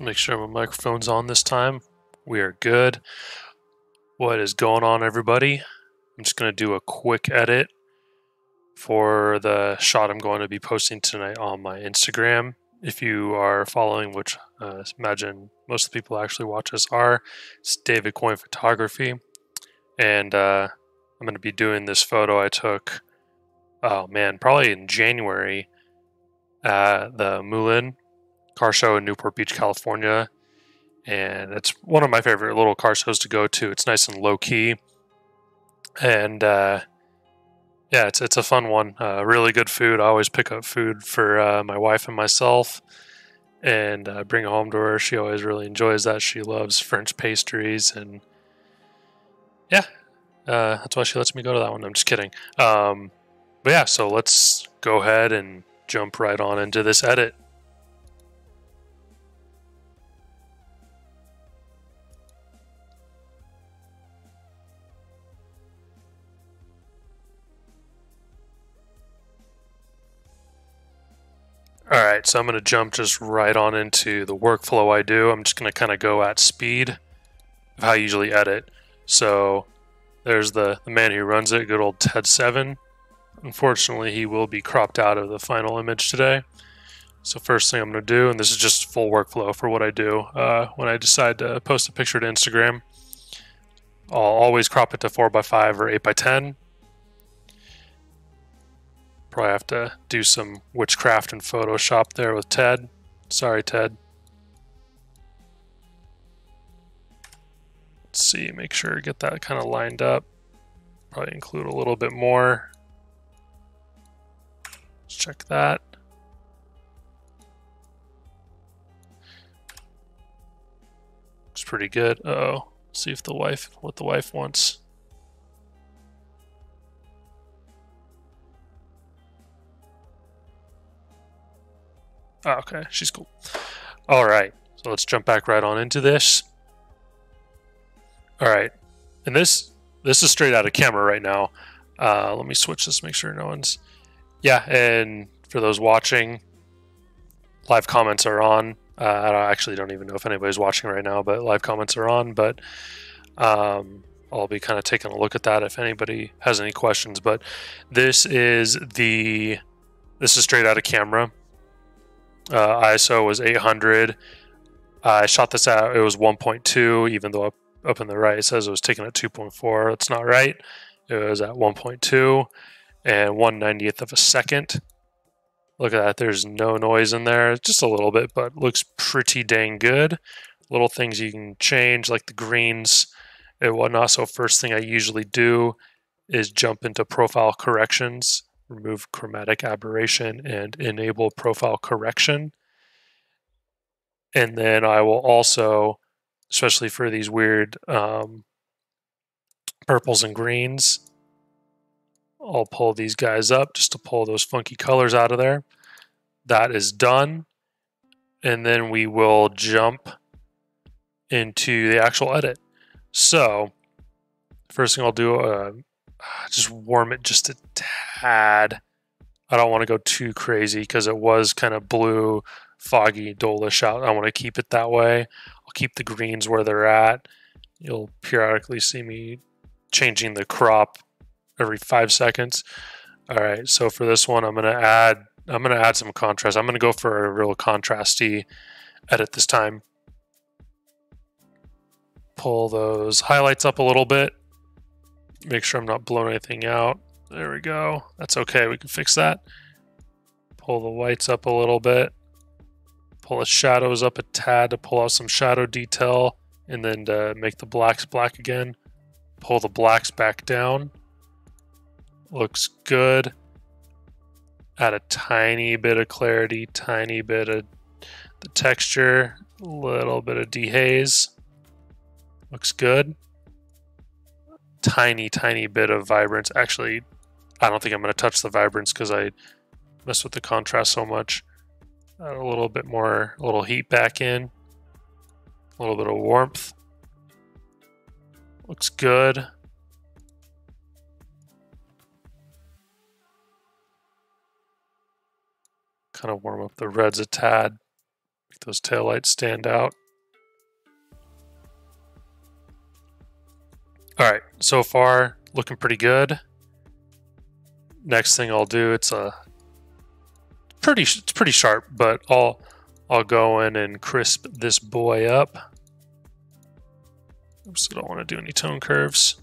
Let's make sure my microphone's on this time. We are good. What is going on, everybody? I'm just going to do a quick edit for the shot I'm going to be posting tonight on my Instagram. If you are following, which I imagine most of the people actually watch us are, it's DCoyne Photography. And I'm going to be doing this photo I took, probably in January at the Moulin car show in Newport Beach, California. And it's one of my favorite little car shows to go to. It's nice and low key. And it's a fun one. Really good food. I always pick up food for my wife and myself and bring it home to her. She always really enjoys that. She loves French pastries, and that's why she lets me go to that one. I'm just kidding. So let's go ahead and jump right on into this edit. Alright, so I'm going to jump just right on into the workflow I do. I'm just going to kind of go at speed of how I usually edit. So there's the man who runs it, good old Ted 7. Unfortunately, he will be cropped out of the final image today. So first thing I'm going to do, and this is just full workflow for what I do, when I decide to post a picture to Instagram, I'll always crop it to 4x5 or 8x10. Probably have to do some witchcraft in Photoshop there with Ted. Sorry, Ted. Let's see, make sure to get that kind of lined up. Probably include a little bit more. Let's check that. Looks pretty good. Uh-oh. See if what the wife wants. Oh, okay, she's cool. All right, so let's jump back right on into this. All right, and this is straight out of camera right now. Let me switch this, make sure no one's... Yeah, and for those watching, live comments are on. I actually don't even know if anybody's watching right now, but live comments are on. But I'll be kind of taking a look at that if anybody has any questions. But this is straight out of camera. ISO was 800. I shot this out. It was 1.2, even though up in the right it says it was taken at 2.4. That's not right. It was at 1.2 and 1/90th of a second. Look at that. There's no noise in there. Just a little bit, but looks pretty dang good. Little things you can change, like the greens and whatnot. So first thing I usually do is jump into profile corrections, remove chromatic aberration, and enable profile correction. And then I will also, especially for these weird purples and greens, I'll pull these guys up just to pull those funky colors out of there. That is done. And then we will jump into the actual edit. So first thing I'll do, just warm it just a tad. I don't want to go too crazy because it was kind of blue, foggy, dolish out. I want to keep it that way. I'll keep the greens where they're at. You'll periodically see me changing the crop every 5 seconds. All right, so for this one, I'm gonna add some contrast. I'm gonna go for a real contrasty edit this time. Pull those highlights up a little bit. Make sure I'm not blowing anything out. There we go. That's okay. We can fix that. Pull the whites up a little bit. Pull the shadows up a tad to pull out some shadow detail, and then to make the blacks black again. Pull the blacks back down. Looks good. Add a tiny bit of clarity, tiny bit of the texture, a little bit of dehaze. Looks good. Tiny bit of vibrance. Actually, I don't think I'm going to touch the vibrance because I mess with the contrast so much. Add a little bit more, a little heat back in. A little bit of warmth. Looks good. Kind of warm up the reds a tad. Make those taillights stand out. All right, so far looking pretty good. Next thing I'll do, it's pretty sharp, but I'll go in and crisp this boy up. Oops, I don't want to do any tone curves.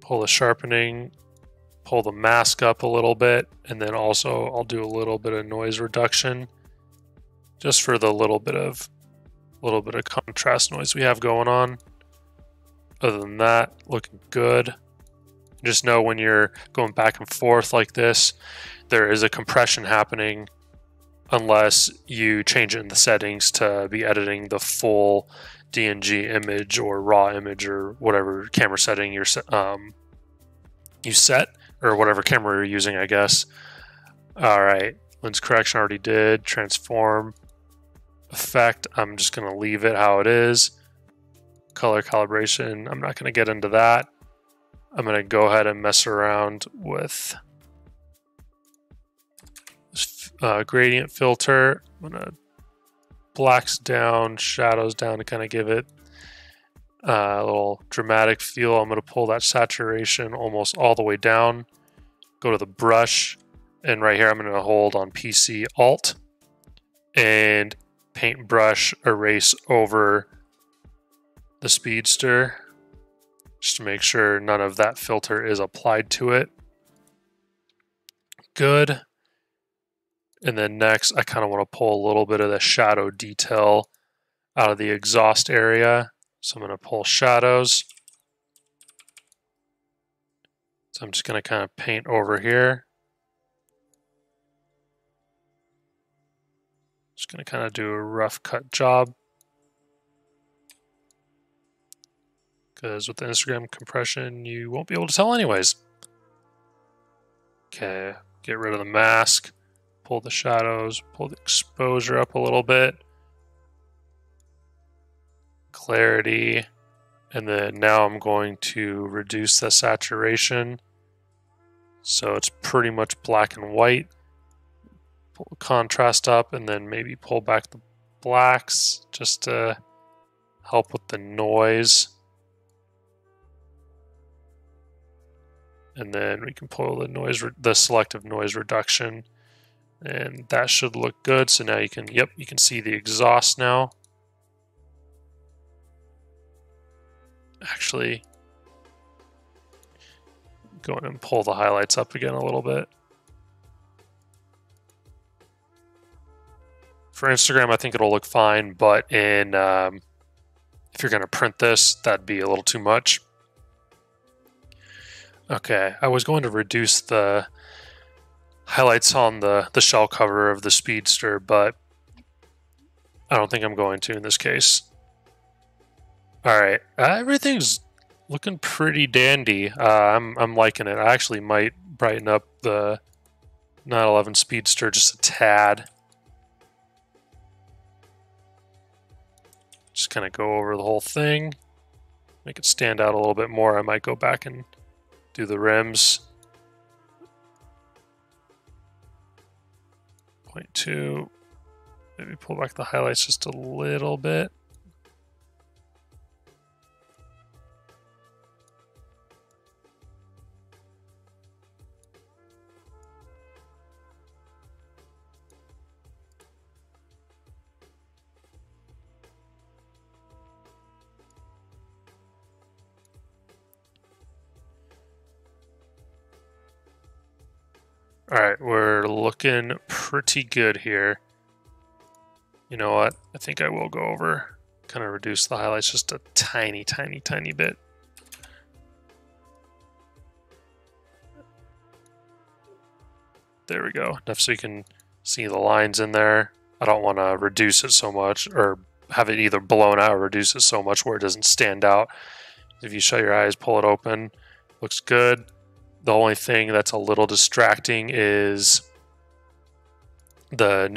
Pull the sharpening, pull the mask up a little bit, and then also I'll do a little bit of noise reduction just for the little bit of contrast noise we have going on. Other than that, looking good. Just know when you're going back and forth like this, there is a compression happening unless you change it in the settings to be editing the full DNG image or raw image or whatever camera setting you set, or whatever camera you're using, I guess. All right, lens correction already did. Transform effect, I'm just going to leave it how it is. Color calibration, I'm not going to get into that. I'm going to go ahead and mess around with this gradient filter. I'm going to blacks down, shadows down to kind of give it a little dramatic feel. I'm going to pull that saturation almost all the way down. Go to the brush, and right here I'm going to hold on PC Alt and paintbrush erase over the Speedster, just to make sure none of that filter is applied to it. Good. And then next, I kind of want to pull a little bit of the shadow detail out of the exhaust area. So I'm going to pull shadows. So I'm just going to kind of paint over here. Just going to kind of do a rough cut job. Because with the Instagram compression, you won't be able to tell anyways. Okay, get rid of the mask, pull the shadows, pull the exposure up a little bit, clarity, and then now I'm going to reduce the saturation so it's pretty much black and white. Pull the contrast up, and then maybe pull back the blacks just to help with the noise. And then we can pull the selective noise reduction, and that should look good. So now you can see the exhaust now. Actually, go in and pull the highlights up again a little bit. For Instagram, I think it'll look fine, but if you're going to print this, that'd be a little too much. Okay, I was going to reduce the highlights on the shell cover of the Speedster, but I don't think I'm going to in this case. All right, everything's looking pretty dandy. I'm liking it. I actually might brighten up the 911 Speedster just a tad. Just kind of go over the whole thing, make it stand out a little bit more. I might go back and do the rims. 0.2. Maybe pull back the highlights just a little bit. All right, we're looking pretty good here. You know what? I think I will go over, kind of reduce the highlights just a tiny bit. There we go. Enough so you can see the lines in there. I don't want to reduce it so much, or have it either blown out or reduce it so much where it doesn't stand out. If you shut your eyes, pull it open, looks good. The only thing that's a little distracting is the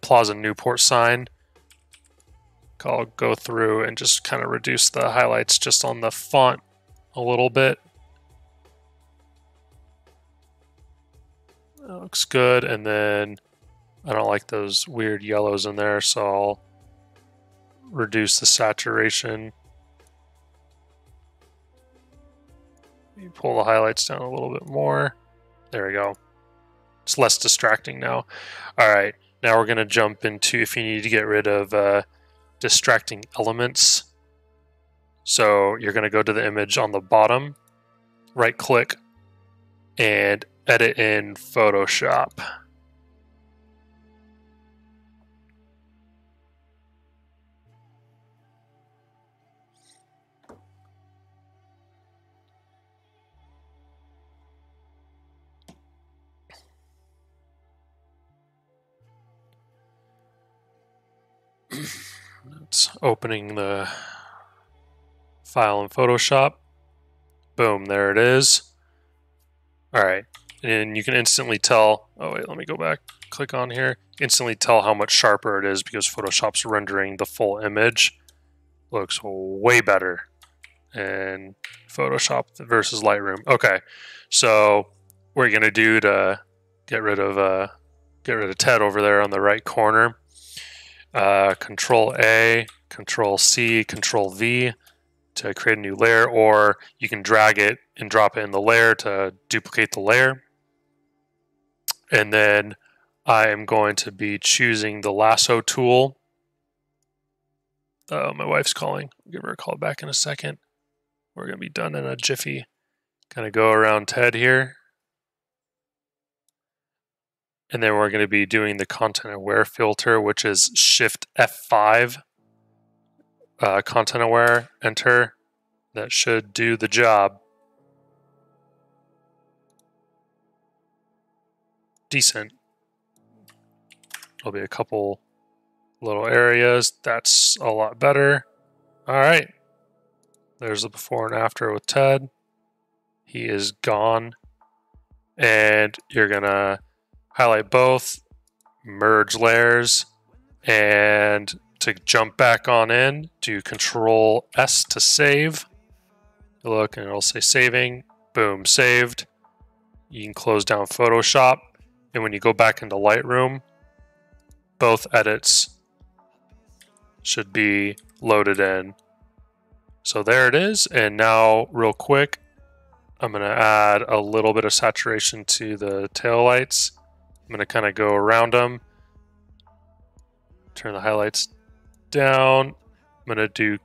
Plaza Newport sign. I'll go through and just kind of reduce the highlights just on the font a little bit. That looks good. And then I don't like those weird yellows in there, so I'll reduce the saturation. You pull the highlights down a little bit more. There we go. It's less distracting now. All right, now we're going to jump into if you need to get rid of distracting elements. So you're going to go to the image on the bottom, right click, and edit in Photoshop. It's opening the file in Photoshop. Boom, there it is. All right, and you can instantly tell, oh wait, let me go back, click on here, instantly tell how much sharper it is because Photoshop's rendering the full image. Looks way better in Photoshop versus Lightroom. Okay, so what you're gonna do to get rid of Ted over there on the right corner, Control A, Control C, Control V to create a new layer, or you can drag it and drop it in the layer to duplicate the layer. And then I am going to be choosing the lasso tool. My wife's calling. I'll give her a call back in a second. We're going to be done in a jiffy. Kind of go around Ted here. And then we're going to be doing the content aware filter, which is Shift F5. Content aware, enter. That should do the job. Decent. There'll be a couple little areas. That's a lot better. All right. There's the before and after with Ted. He is gone. And you're going to highlight both, merge layers, and to jump back on in, do Control S to save. Look, and it'll say saving. Boom, saved. You can close down Photoshop, and when you go back into Lightroom, both edits should be loaded in. So there it is, and now real quick, I'm going to add a little bit of saturation to the taillights. I'm going to kind of go around them, turn the highlights down. I'm going to do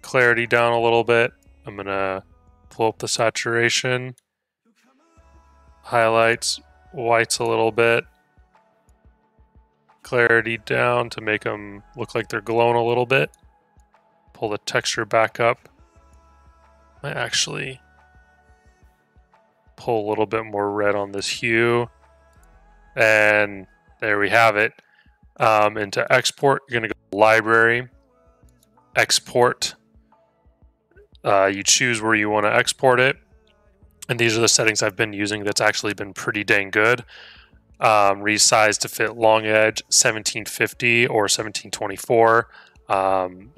clarity down a little bit. I'm going to pull up the saturation, highlights, whites a little bit, clarity down to make them look like they're glowing a little bit. Pull the texture back up. I actually pull a little bit more red on this hue. And there we have it. And to export, you're going to go to Library, Export. You choose where you want to export it. And these are the settings I've been using that's actually been pretty dang good. Resize to fit long edge, 1750 or 1724.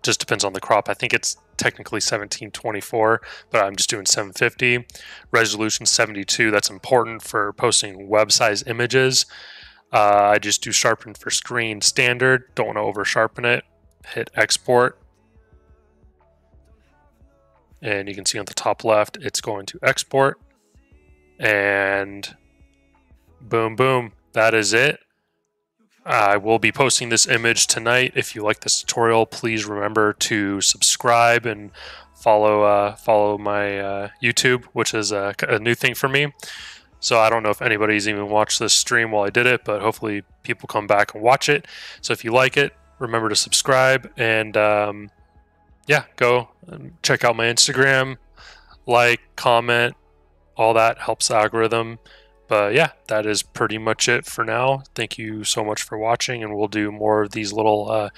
Just depends on the crop. I think it's technically 1724, but I'm just doing 750. Resolution 72, that's important for posting web size images. I just do sharpen for screen standard, don't want to over sharpen it. Hit export. And you can see on the top left, it's going to export. And boom, boom, that is it. I will be posting this image tonight. If you like this tutorial, please remember to subscribe and follow my YouTube, which is a new thing for me. So I don't know if anybody's even watched this stream while I did it, but hopefully people come back and watch it. So if you like it, remember to subscribe and yeah, go and check out my Instagram, like, comment, all that helps the algorithm. But yeah, that is pretty much it for now. Thank you so much for watching, and we'll do more of these little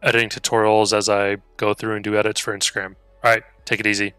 editing tutorials as I go through and do edits for Instagram. All right, take it easy.